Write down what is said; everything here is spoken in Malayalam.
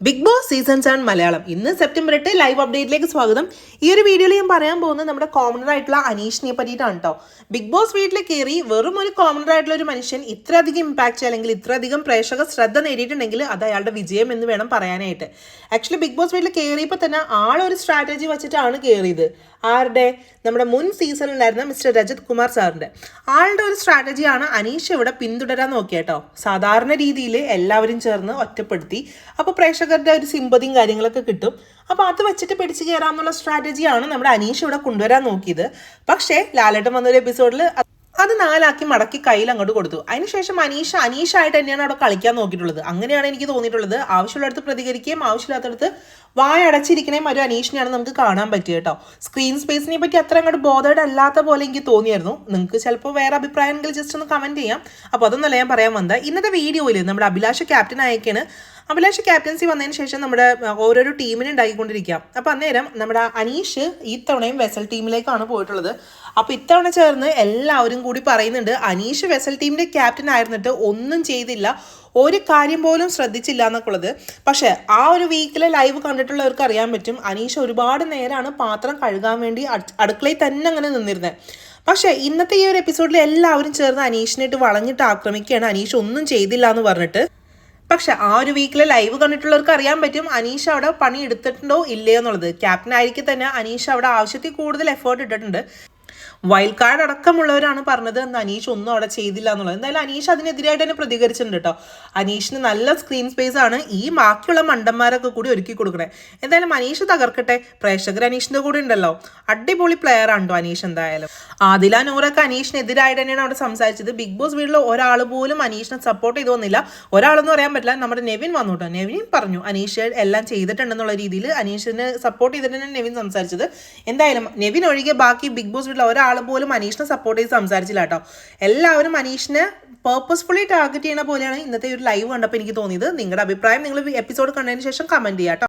ബിഗ് ബോസ് സീസൺ 7 മലയാളം ഇന്ന് സെപ്റ്റംബർ 8 ലൈവ് അപ്ഡേറ്റിലേക്ക് സ്വാഗതം. ഈ ഒരു വീഡിയോയിൽ ഞാൻ പറയാൻ പോകുന്നത് നമ്മുടെ കോമണർ ആയിട്ടുള്ള അനീഷിനെ പറ്റിയിട്ടാണ് കേട്ടോ. ബിഗ് ബോസ് വീട്ടിൽ കയറി വെറും ഒരു കോമണർ ആയിട്ടുള്ള ഒരു മനുഷ്യൻ ഇത്രയധികം ഇമ്പാക്ട് അല്ലെങ്കിൽ ഇത്രയധികം പ്രേക്ഷക ശ്രദ്ധ നേടിയിട്ടുണ്ടെങ്കിൽ അത് അയാളുടെ വിജയം എന്ന് വേണം പറയാനായിട്ട്. ആക്ച്വലി ബിഗ് ബോസ് വീട്ടിൽ കയറിയപ്പോൾ തന്നെ ആളൊരു സ്ട്രാറ്റജി വെച്ചിട്ടാണ് കയറിയത്. ആരുടെ? നമ്മുടെ മുൻ സീസണിലുണ്ടായിരുന്ന മിസ്റ്റർ രജത് കുമാർ സാറിൻ്റെ ആളുടെ ഒരു സ്ട്രാറ്റജിയാണ് അനീഷ് ഇവിടെ പിന്തുടരാൻ നോക്കിയേട്ടോ. സാധാരണ രീതിയിൽ എല്ലാവരും ചേർന്ന് ഒറ്റപ്പെടുത്തി അപ്പോൾ പ്രേക്ഷകരുടെ ഒരു സിമ്പതിയും കാര്യങ്ങളൊക്കെ കിട്ടും. അപ്പോൾ അത് വെച്ചിട്ട് പിടിച്ചു കയറാമെന്നുള്ള സ്ട്രാറ്റജിയാണ് നമ്മുടെ അനീഷ് ഇവിടെ കൊണ്ടുവരാൻ നോക്കിയത്. പക്ഷേ ലാലേട്ടൻ വന്നൊരു എപ്പിസോഡിൽ അത് 4 ആക്കി മടക്കി കയ്യിൽ അങ്ങോട്ട് കൊടുത്തു. അതിനുശേഷം അനീഷായിട്ട് തന്നെയാണ് അവിടെ കളിക്കാൻ നോക്കിയിട്ടുള്ളത്. അങ്ങനെയാണ് എനിക്ക് തോന്നിയിട്ടുള്ളത്. ആവശ്യമുള്ളിടത്ത് പ്രതികരിക്കുകയും ആവശ്യമില്ലാത്തടത്ത് വായ അടച്ചിരിക്കണേയും ഒരു അനീഷിനെയാണ് നമുക്ക് കാണാൻ പറ്റിയത് കേട്ടോ. സ്ക്രീൻ സ്പേസിനെ പറ്റി അത്ര അങ്ങോട്ട് ബോധേഡ് അല്ലാത്ത പോലെ എനിക്ക് തോന്നിയായിരുന്നു. നിങ്ങൾക്ക് ചിലപ്പോൾ വേറെ അഭിപ്രായമെങ്കിൽ ജസ്റ്റ് ഒന്ന് കമൻറ്റ് ചെയ്യാം. അപ്പോൾ അതൊന്നല്ല ഞാൻ പറയാൻ വന്നത്. ഇന്നത്തെ വീഡിയോയിൽ നമ്മുടെ അഭിലാഷ് ക്യാപ്റ്റൻ ആയേക്കാണ്. അഭിലാഷ് ക്യാപ്റ്റൻസി വന്നതിന് ശേഷം നമ്മുടെ ഓരോരോ ടീമിനെ ഉണ്ടാക്കിക്കൊണ്ടിരിക്കാം. അപ്പോൾ അന്നേരം നമ്മുടെ അനീഷ് ഈ തവണയും വെസൽ ടീമിലേക്കാണ് പോയിട്ടുള്ളത്. അപ്പോൾ ഇത്തവണ ചേർന്ന് എല്ലാവരും കൂടി പറയുന്നുണ്ട് അനീഷ് വെസൽ ടീമിൻ്റെ ക്യാപ്റ്റൻ ആയിരുന്നിട്ട് ഒന്നും ചെയ്തില്ല, ഒരു കാര്യം പോലും ശ്രദ്ധിച്ചില്ല എന്നൊക്കെ ഉള്ളത്. പക്ഷേ ആ ഒരു വീക്കിലെ ലൈവ് കണ്ടിട്ടുള്ളവർക്ക് അറിയാൻ പറ്റും അനീഷ് ഒരുപാട് നേരമാണ് പാത്രം കഴുകാൻ വേണ്ടി അടുക്കളയിൽ തന്നെ അങ്ങനെ നിന്നിരുന്നത്. പക്ഷേ ഇന്നത്തെ ഈ ഒരു എപ്പിസോഡിൽ എല്ലാവരും ചേർന്ന് അനീഷിനായിട്ട് വളഞ്ഞിട്ട് ആക്രമിക്കുകയാണ്, അനീഷ് ഒന്നും ചെയ്തില്ല എന്ന് പറഞ്ഞിട്ട്. പക്ഷെ ആ ഒരു വീക്കിലെ ലൈവ് കണ്ടിട്ടുള്ളവർക്ക് അറിയാൻ പറ്റും അനീഷ് അവിടെ പണി എടുത്തിട്ടുണ്ടോ ഇല്ലയോ എന്നുള്ളത്. ക്യാപ്റ്റൻ ആയിരിക്കും തന്നെ അനീഷ് അവിടെ ആവശ്യത്തിൽ കൂടുതൽ എഫേർട്ട് ഇട്ടിട്ടുണ്ട്. വൈൽഡ് കാർഡ് അടക്കമുള്ളവരാണ് പറഞ്ഞത് അനീഷ് ഒന്നും അവിടെ ചെയ്തില്ല എന്നുള്ളത്. എന്തായാലും അനീഷ് അതിനെതിരായിട്ട് തന്നെ പ്രതികരിച്ചിട്ടുണ്ട് കേട്ടോ. അനീഷിന് നല്ല സ്ക്രീൻ സ്പേസ് ആണ് ഈ ബാക്കിയുള്ള മണ്ടന്മാരൊക്കെ കൂടി ഒരുക്കി കൊടുക്കണേ. എന്തായാലും അനീഷ് തകർക്കട്ടെ. പ്രേക്ഷകർ അനീഷിന്റെ കൂടെ ഉണ്ടല്ലോ. അടിപൊളി പ്ലെയർ ആണോ അനീഷ്. എന്തായാലും ആദില നൂറൊക്കെ അനീഷിനെതിരായിട്ട് തന്നെയാണ് അവിടെ സംസാരിച്ചത്. ബിഗ് ബോസ് വീട്ടിൽ ഒരാൾ പോലും അനീഷിനെ സപ്പോർട്ട് ചെയ്തു വന്നില്ല. ഒരാളെന്ന് പറയാൻ പറ്റില്ല, നമ്മുടെ നെവിൻ വന്നു കേട്ടോ. നെവിൻ പറഞ്ഞു അനീഷ് എല്ലാം ചെയ്തിട്ടുണ്ടെന്നുള്ള രീതിയിൽ അനീഷിനെ സപ്പോർട്ട് ചെയ്തിട്ട് തന്നെ നെവിൻ സംസാരിച്ചത്. എന്തായാലും നെവിൻ ഒഴികെ ബാക്കി ബിഗ് ബോസ് വീട്ടിൽ ഒരാൾ പോലും അനീഷിനെ സപ്പോർട്ട് ചെയ്ത് സംസാരിച്ചില്ല കേട്ടോ. എല്ലാവരും അനീഷിനെ പേർപ്പസ്ഫുള്ളി ടാർഗറ്റ് ചെയ്യുന്ന പോലെയാണ് ഇന്നത്തെ ഒരു ലൈവ് കണ്ടപ്പോൾ എനിക്ക് തോന്നിയത്. നിങ്ങളുടെ അഭിപ്രായം നിങ്ങൾ എപ്പിസോഡ് കണ്ടതിന് ശേഷം കമന്റ് ചെയ്യാം കേട്ടോ.